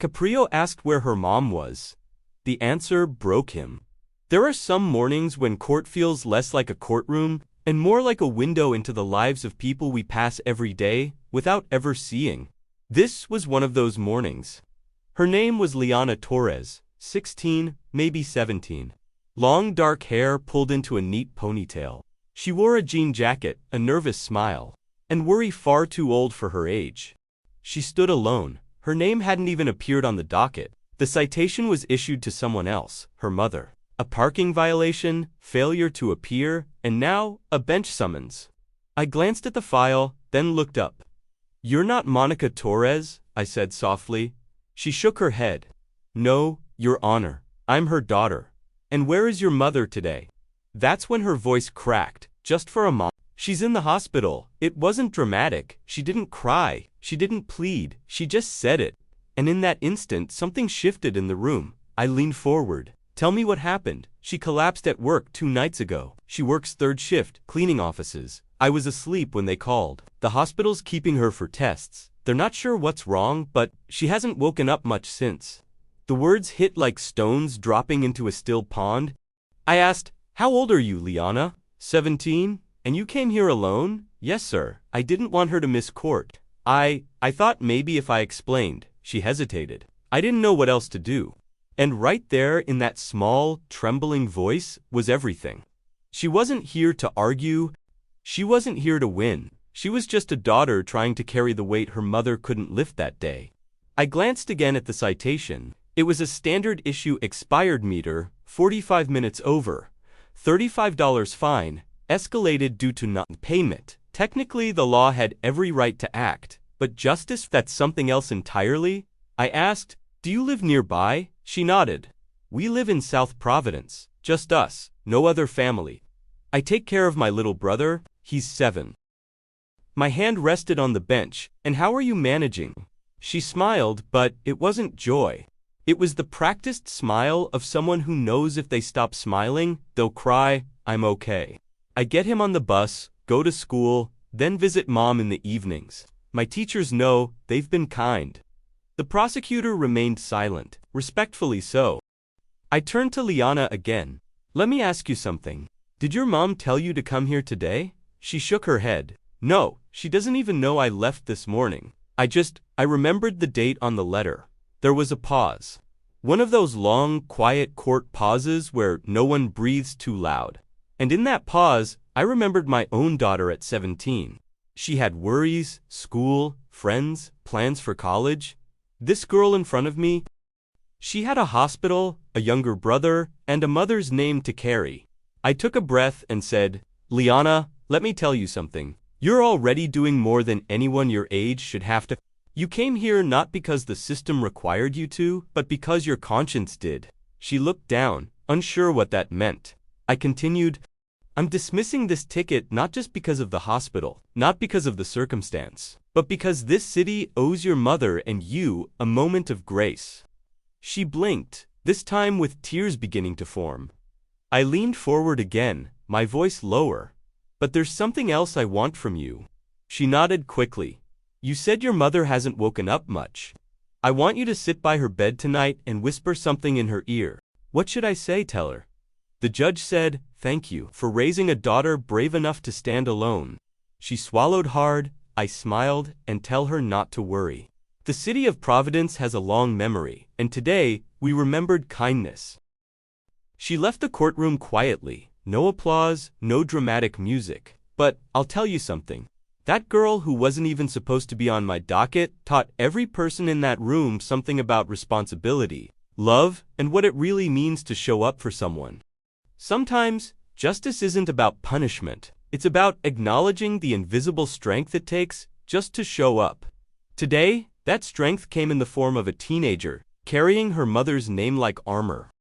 Caprio asked where her mom was. The answer broke him. There are some mornings when court feels less like a courtroom and more like a window into the lives of people we pass every day without ever seeing. This was one of those mornings. Her name was Liana Torres, 16, maybe 17. Long dark hair pulled into a neat ponytail. She wore a jean jacket, a nervous smile, and worry far too old for her age. She stood alone. Her name hadn't even appeared on the docket. The citation was issued to someone else, her mother. A parking violation, failure to appear, and now, a bench summons. I glanced at the file, then looked up. "You're not Monica Torres?" I said softly. She shook her head. "No, Your Honor. I'm her daughter." "And where is your mother today?" That's when her voice cracked, just for a moment. "She's in the hospital." It wasn't dramatic. She didn't cry. She didn't plead. She just said it. And in that instant, something shifted in the room. I leaned forward. "Tell me what happened." "She collapsed at work 2 nights ago. She works third shift, cleaning offices. I was asleep when they called. The hospital's keeping her for tests. They're not sure what's wrong, but she hasn't woken up much since." The words hit like stones dropping into a still pond. I asked, "How old are you, Liana?" 17. "And you came here alone?" "Yes, sir. I didn't want her to miss court. I thought maybe if I explained." She hesitated. I didn't know what else to do. And right there in that small, trembling voice was everything. She wasn't here to argue. She wasn't here to win. She was just a daughter trying to carry the weight her mother couldn't lift that day. I glanced again at the citation. It was a standard issue expired meter, 45 minutes over. $35 fine, escalated due to non-payment. Technically, the law had every right to act, but justice, that's something else entirely? I asked, "Do you live nearby?" She nodded. "We live in South Providence, just us, no other family. I take care of my little brother, he's 7. My hand rested on the bench. "And how are you managing?" She smiled, but it wasn't joy. It was the practiced smile of someone who knows if they stop smiling, they'll cry. "I'm okay. I get him on the bus, go to school, then visit mom in the evenings. My teachers know, they've been kind." The prosecutor remained silent, respectfully so. I turned to Liana again. "Let me ask you something. Did your mom tell you to come here today?" She shook her head. "No, she doesn't even know I left this morning. I remembered the date on the letter." There was a pause. One of those long, quiet court pauses where no one breathes too loud. And in that pause, I remembered my own daughter at 17. She had worries, school, friends, plans for college. This girl in front of me, she had a hospital, a younger brother, and a mother's name to carry. I took a breath and said, "Liana, let me tell you something. You're already doing more than anyone your age should have to. You came here not because the system required you to, but because your conscience did." She looked down, unsure what that meant. I continued, "I'm dismissing this ticket not just because of the hospital, not because of the circumstance, but because this city owes your mother and you a moment of grace." She blinked, this time with tears beginning to form. I leaned forward again, my voice lower. "But there's something else I want from you." She nodded quickly. "You said your mother hasn't woken up much. I want you to sit by her bed tonight and whisper something in her ear." "What should I say, tell her?" The judge said, "Thank you for raising a daughter brave enough to stand alone." She swallowed hard. I smiled and tell her not to worry. The city of Providence has a long memory, and today we remembered kindness. She left the courtroom quietly. No applause, no dramatic music. But I'll tell you something. That girl who wasn't even supposed to be on my docket taught every person in that room something about responsibility, love, and what it really means to show up for someone. Sometimes, justice isn't about punishment. It's about acknowledging the invisible strength it takes just to show up. Today, that strength came in the form of a teenager carrying her mother's name like armor.